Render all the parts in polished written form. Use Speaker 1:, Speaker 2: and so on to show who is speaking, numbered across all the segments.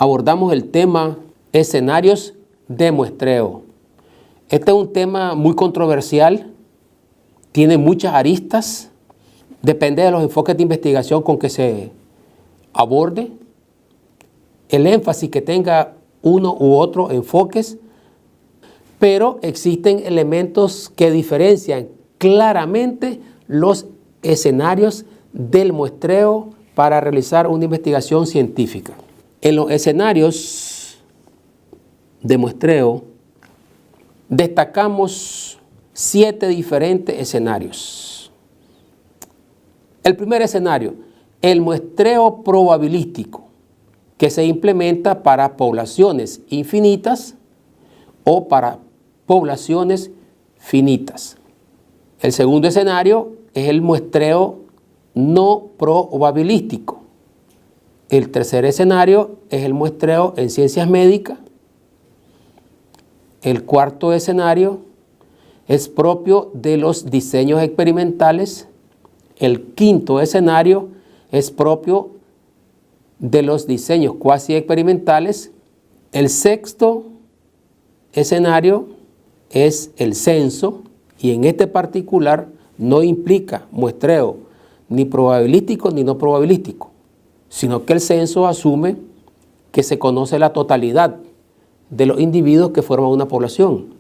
Speaker 1: abordamos el tema escenarios de muestreo. Este es un tema muy controversial, tiene muchas aristas, depende de los enfoques de investigación con que se aborde, el énfasis que tenga uno u otro enfoques, pero existen elementos que diferencian claramente los escenarios del muestreo para realizar una investigación científica. En los escenarios de muestreo destacamos 7 diferentes escenarios. El primer escenario, el muestreo probabilístico, que se implementa para poblaciones infinitas o para poblaciones finitas. El segundo escenario es el muestreo no probabilístico. El tercer escenario es el muestreo en ciencias médicas. El cuarto escenario es propio de los diseños experimentales. El quinto escenario es propio de los diseños cuasi experimentales. El sexto escenario es el censo, y en este particular no implica muestreo ni probabilístico ni no probabilístico, sino que el censo asume que se conoce la totalidad de los individuos que forman una población.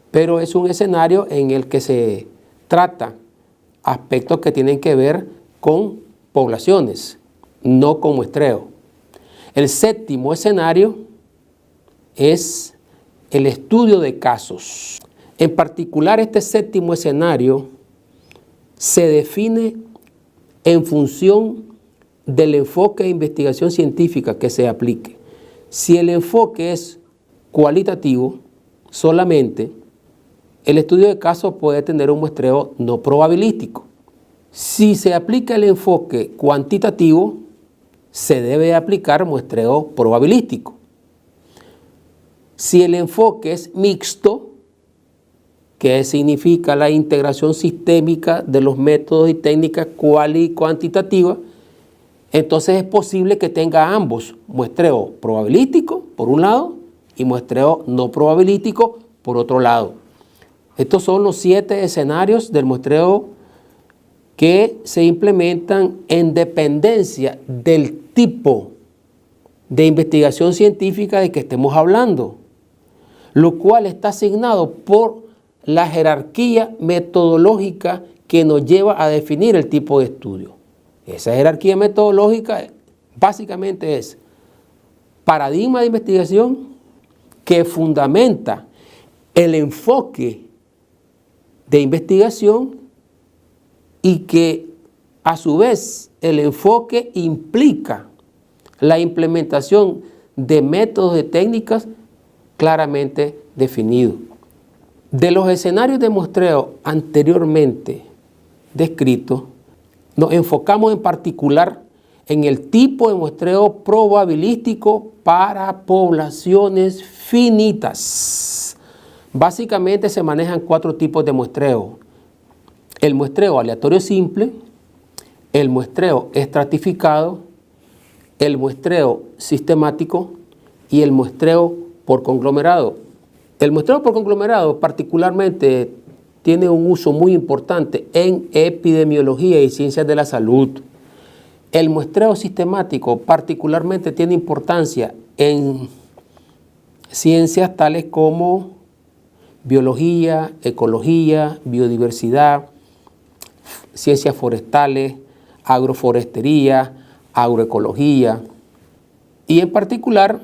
Speaker 1: Pero es un escenario en el que se trata aspectos que tienen que ver con poblaciones, no con muestreo. El séptimo escenario es el estudio de casos. En particular, este séptimo escenario se define en función del enfoque de investigación científica que se aplique. Si el enfoque es cualitativo solamente, el estudio de casos puede tener un muestreo no probabilístico. Si se aplica el enfoque cuantitativo, se debe aplicar muestreo probabilístico. Si el enfoque es mixto, que significa la integración sistémica de los métodos y técnicas cuali y cuantitativas, entonces es posible que tenga ambos, muestreo probabilístico por un lado y muestreo no probabilístico por otro lado. Estos son los 7 escenarios del muestreo que se implementan en dependencia del tipo de investigación científica de que estemos hablando, lo cual está asignado por la jerarquía metodológica que nos lleva a definir el tipo de estudio. Esa jerarquía metodológica básicamente es paradigma de investigación que fundamenta el enfoque de investigación y que a su vez el enfoque implica la implementación de métodos y técnicas claramente definidos. De los escenarios de muestreo anteriormente descritos, nos enfocamos en particular en el tipo de muestreo probabilístico para poblaciones finitas. Básicamente se manejan 4 tipos de muestreo: el muestreo aleatorio simple, el muestreo estratificado, el muestreo sistemático y el muestreo por conglomerado. El muestreo por conglomerado particularmente tiene un uso muy importante en epidemiología y ciencias de la salud. El muestreo sistemático particularmente tiene importancia en ciencias tales como biología, ecología, biodiversidad, ciencias forestales, agroforestería, agroecología. Y en particular,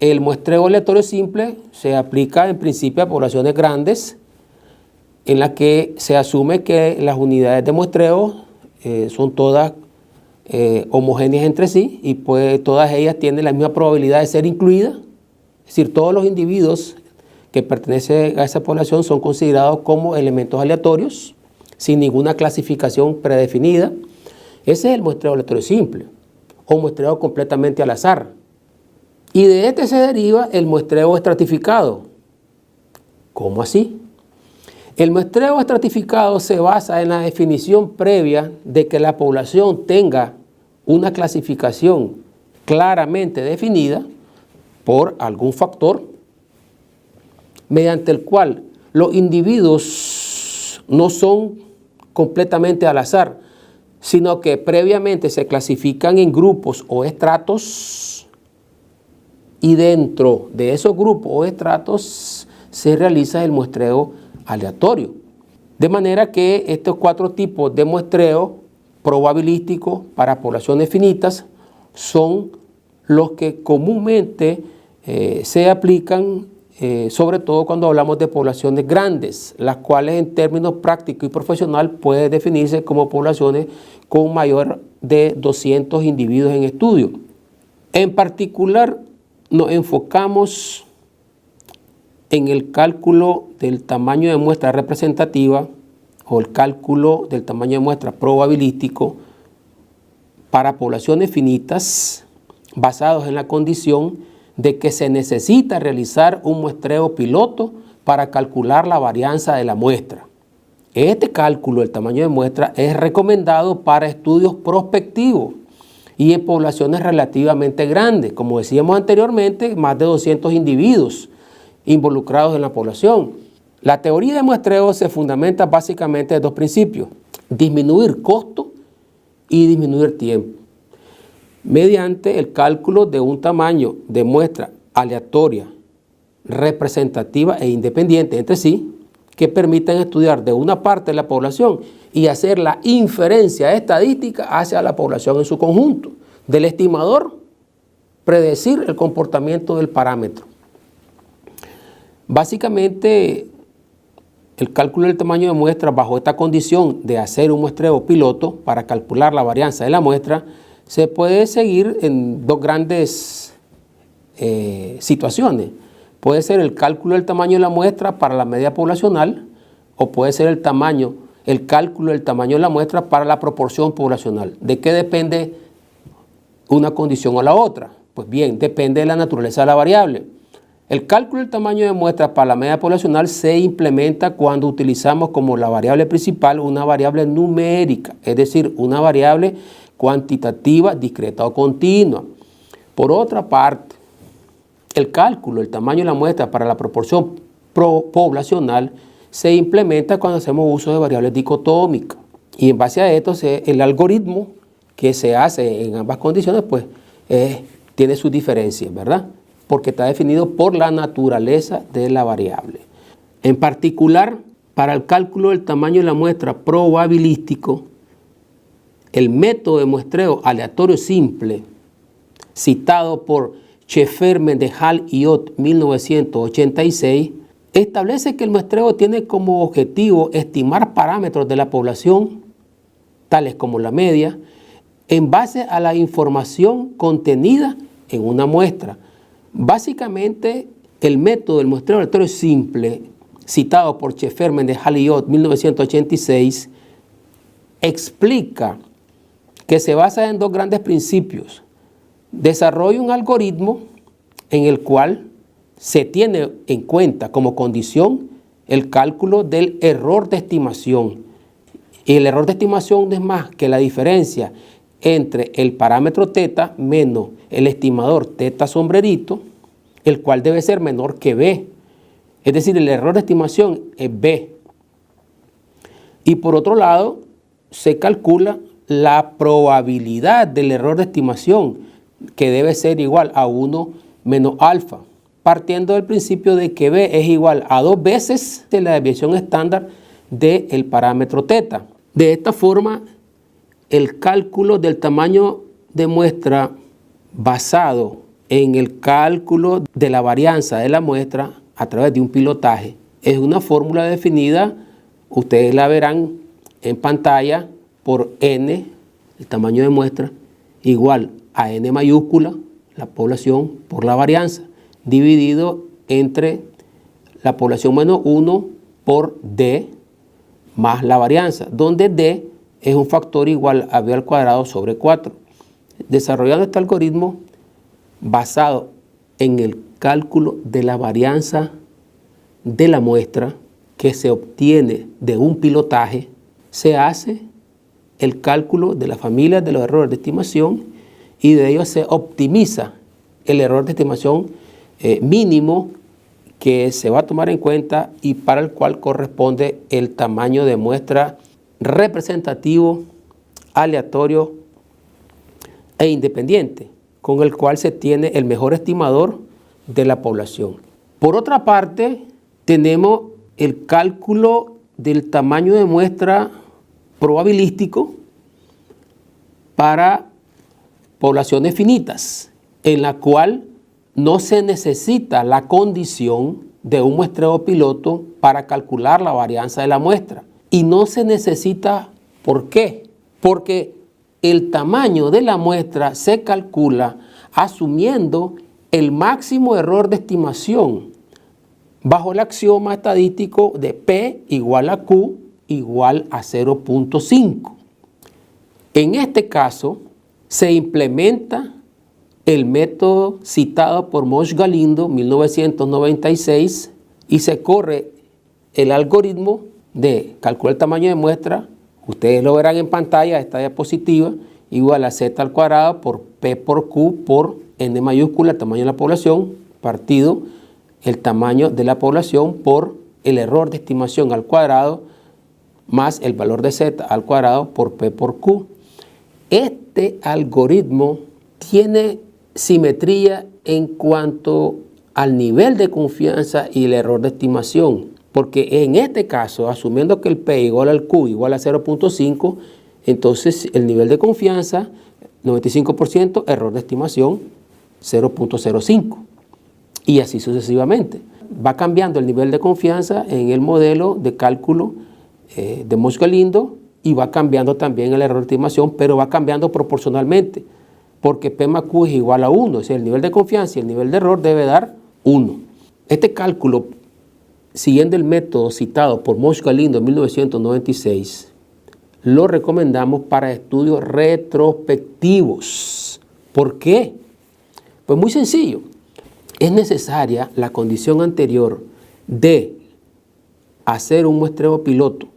Speaker 1: el muestreo aleatorio simple se aplica en principio a poblaciones grandes, en las que se asume que las unidades de muestreo son todas homogéneas entre sí y pues todas ellas tienen la misma probabilidad de ser incluidas. Es decir, todos los individuos que pertenecen a esa población son considerados como elementos aleatorios, sin ninguna clasificación predefinida. Ese es el muestreo aleatorio simple, o muestreo completamente al azar. Y de este se deriva el muestreo estratificado. ¿Cómo así? El muestreo estratificado se basa en la definición previa de que la población tenga una clasificación claramente definida por algún factor mediante el cual los individuos no son completamente al azar, sino que previamente se clasifican en grupos o estratos y dentro de esos grupos o estratos se realiza el muestreo aleatorio. De manera que estos 4 tipos de muestreo probabilístico para poblaciones finitas son los que comúnmente se aplican, sobre todo cuando hablamos de poblaciones grandes, las cuales en términos práctico y profesional pueden definirse como poblaciones con mayor de 200 individuos en estudio. En particular, nos enfocamos en el cálculo del tamaño de muestra representativa o el cálculo del tamaño de muestra probabilístico para poblaciones finitas basados en la condición de que se necesita realizar un muestreo piloto para calcular la varianza de la muestra. Este cálculo del tamaño de muestra es recomendado para estudios prospectivos y en poblaciones relativamente grandes, como decíamos anteriormente, más de 200 individuos involucrados en la población. La teoría de muestreo se fundamenta básicamente en 2 principios: disminuir costo y disminuir tiempo, mediante el cálculo de un tamaño de muestra aleatoria, representativa e independiente entre sí, que permitan estudiar de una parte de la población y hacer la inferencia estadística hacia la población en su conjunto. Del estimador, predecir el comportamiento del parámetro. Básicamente, el cálculo del tamaño de muestra bajo esta condición de hacer un muestreo piloto para calcular la varianza de la muestra se puede seguir en 2 grandes situaciones. Puede ser el cálculo del tamaño de la muestra para la media poblacional o puede ser el cálculo del tamaño de la muestra para la proporción poblacional. ¿De qué depende una condición o la otra? Pues bien, depende de la naturaleza de la variable. El cálculo del tamaño de muestra para la media poblacional se implementa cuando utilizamos como la variable principal una variable numérica, es decir, una variable cuantitativa, discreta o continua. Por otra parte, el cálculo del tamaño de la muestra para la proporción poblacional se implementa cuando hacemos uso de variables dicotómicas. Y en base a esto, el algoritmo que se hace en ambas condiciones, pues, tiene sus diferencias, ¿verdad? Porque está definido por la naturaleza de la variable. En particular, para el cálculo del tamaño de la muestra probabilístico, el método de muestreo aleatorio simple, citado por Schaeffer, Mendehal y Ott, 1986, establece que el muestreo tiene como objetivo estimar parámetros de la población, tales como la media, en base a la información contenida en una muestra. Básicamente, el método del muestreo aleatorio simple, citado por Schaeffer, Mendehal y Ott, 1986, explica que se basa en 2 grandes principios. Desarrolla un algoritmo en el cual se tiene en cuenta como condición el cálculo del error de estimación. Y el error de estimación no es más que la diferencia entre el parámetro teta menos el estimador teta sombrerito, el cual debe ser menor que B. Es decir, el error de estimación es B. Y por otro lado, se calcula la probabilidad del error de estimación, que debe ser igual a 1 menos alfa, partiendo del principio de que B es igual a 2 veces de la desviación estándar del parámetro teta. De esta forma, el cálculo del tamaño de muestra basado en el cálculo de la varianza de la muestra a través de un pilotaje es una fórmula definida, ustedes la verán en pantalla, por n, el tamaño de muestra, igual a n mayúscula, la población, por la varianza, dividido entre la población menos 1 por d más la varianza, donde d es un factor igual a b al cuadrado sobre 4. Desarrollando este algoritmo basado en el cálculo de la varianza de la muestra que se obtiene de un pilotaje, se hace el cálculo de la familia de los errores de estimación y de ello se optimiza el error de estimación mínimo que se va a tomar en cuenta y para el cual corresponde el tamaño de muestra representativo, aleatorio e independiente, con el cual se tiene el mejor estimador de la población. Por otra parte, tenemos el cálculo del tamaño de muestra probabilístico para poblaciones finitas, en la cual no se necesita la condición de un muestreo piloto para calcular la varianza de la muestra. Y no se necesita, ¿por qué? Porque el tamaño de la muestra se calcula asumiendo el máximo error de estimación bajo el axioma estadístico de P igual a Q igual a 0.5. En este caso, se implementa el método citado por Mosch-Galindo, 1996, y se corre el algoritmo de calcular el tamaño de muestra. Ustedes lo verán en pantalla, esta diapositiva, igual a Z al cuadrado por P por Q por N mayúscula, el tamaño de la población, partido el tamaño de la población por el error de estimación al cuadrado, más el valor de Z al cuadrado por P por Q. Este algoritmo tiene simetría en cuanto al nivel de confianza y el error de estimación, porque en este caso, asumiendo que el P igual al Q igual a 0.5, entonces el nivel de confianza, 95%, error de estimación, 0.05, y así sucesivamente. Va cambiando el nivel de confianza en el modelo de cálculo de Mosch-Galindo y va cambiando también el error de estimación, pero va cambiando proporcionalmente, porque P más Q es igual a 1, es decir, el nivel de confianza y el nivel de error debe dar 1. Este cálculo, siguiendo el método citado por Mosch-Galindo en 1996, lo recomendamos para estudios retrospectivos. ¿Por qué? Pues muy sencillo. Es necesaria la condición anterior de hacer un muestreo piloto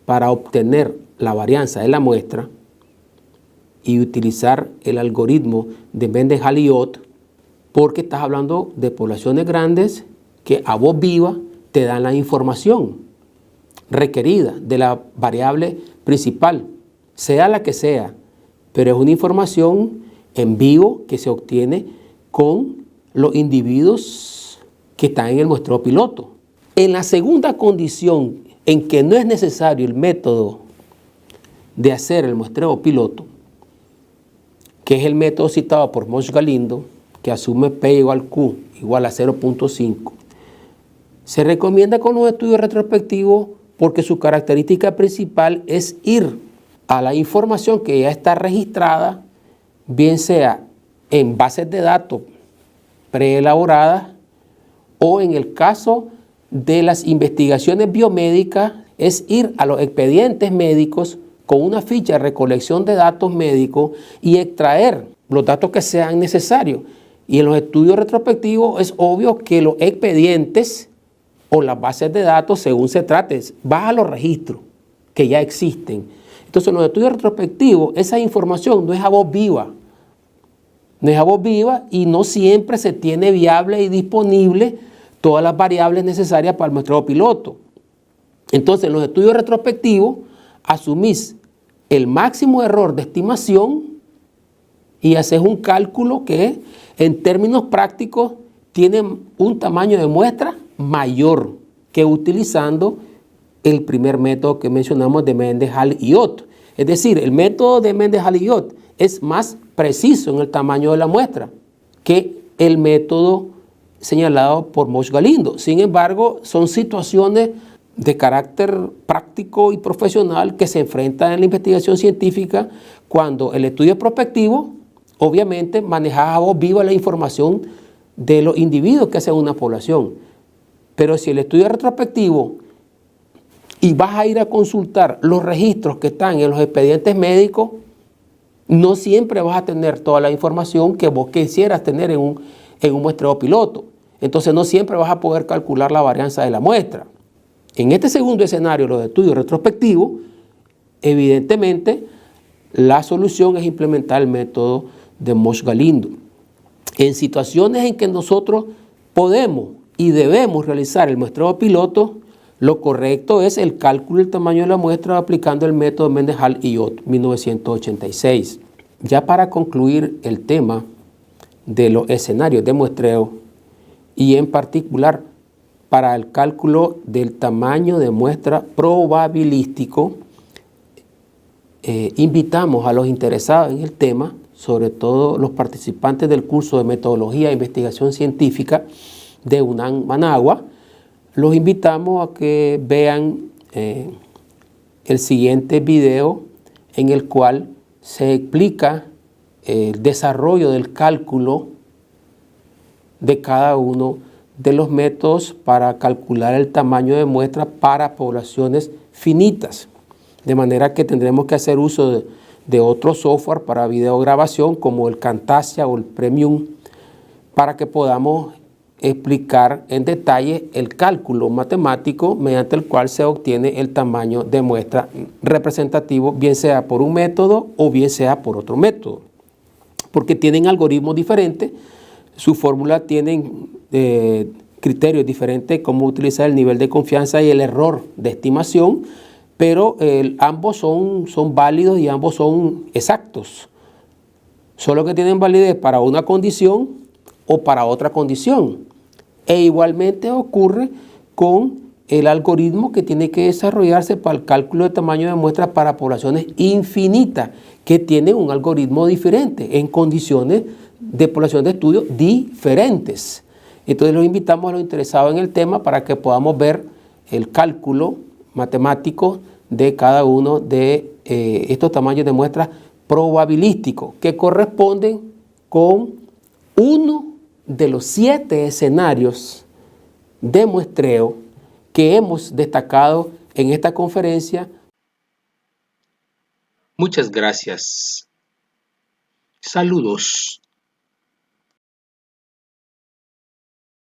Speaker 1: para obtener la varianza de la muestra y utilizar el algoritmo de Mendes-Haliot, porque estás hablando de poblaciones grandes que a voz viva te dan la información requerida de la variable principal, sea la que sea, pero es una información en vivo que se obtiene con los individuos que están en el muestreo piloto. En la segunda condición, en que no es necesario el método de hacer el muestreo piloto, que es el método citado por Mosch-Galindo, que asume P igual Q igual a 0.5, se recomienda con los estudios retrospectivos porque su característica principal es ir a la información que ya está registrada, bien sea en bases de datos preelaboradas o en el caso de las investigaciones biomédicas, es ir a los expedientes médicos con una ficha de recolección de datos médicos y extraer los datos que sean necesarios. Y en los estudios retrospectivos es obvio que los expedientes o las bases de datos, según se trate, vas a los registros que ya existen. Entonces, en los estudios retrospectivos, esa información no es a voz viva. No es a voz viva y no siempre se tiene viable y disponible todas las variables necesarias para el muestreo piloto. Entonces, en los estudios retrospectivos, asumís el máximo error de estimación y haces un cálculo que, en términos prácticos, tiene un tamaño de muestra mayor que utilizando el primer método que mencionamos de Mendes-Haliot. Es decir, el método de Mendes-Haliot es más preciso en el tamaño de la muestra que el método señalado por Mosch-Galindo. Sin embargo, son situaciones de carácter práctico y profesional que se enfrentan en la investigación científica cuando el estudio es prospectivo, obviamente manejas a voz viva la información de los individuos que hacen una población. Pero si el estudio es retrospectivo y vas a ir a consultar los registros que están en los expedientes médicos, no siempre vas a tener toda la información que vos quisieras tener en un muestreo piloto. Entonces no siempre vas a poder calcular la varianza de la muestra. En este segundo escenario, los estudios retrospectivos, evidentemente la solución es implementar el método de Mosch-Galindo. En situaciones en que nosotros podemos y debemos realizar el muestreo piloto, lo correcto es el cálculo del tamaño de la muestra aplicando el método Mendenhall y Ott, 1986. Ya para concluir el tema de los escenarios de muestreo y en particular para el cálculo del tamaño de muestra probabilístico, invitamos a los interesados en el tema, sobre todo los participantes del curso de Metodología e Investigación Científica de UNAM Managua, los invitamos a que vean el siguiente video en el cual se explica el desarrollo del cálculo de cada uno de los métodos para calcular el tamaño de muestra para poblaciones finitas. De manera que tendremos que hacer uso de otro software para videograbación como el Camtasia o el Premium para que podamos explicar en detalle el cálculo matemático mediante el cual se obtiene el tamaño de muestra representativo, bien sea por un método o bien sea por otro método, porque tienen algoritmos diferentes, sus fórmulas tienen criterios diferentes, cómo utilizar el nivel de confianza y el error de estimación, pero ambos son válidos y ambos son exactos, solo que tienen validez para una condición o para otra condición. E igualmente ocurre con el algoritmo que tiene que desarrollarse para el cálculo de tamaño de muestras para poblaciones infinitas, que tienen un algoritmo diferente en condiciones de población de estudio diferentes. Entonces los invitamos a los interesados en el tema para que podamos ver el cálculo matemático de cada uno de estos tamaños de muestras probabilísticos que corresponden con uno de los 7 escenarios de muestreo que hemos destacado en esta conferencia. Muchas gracias. Saludos.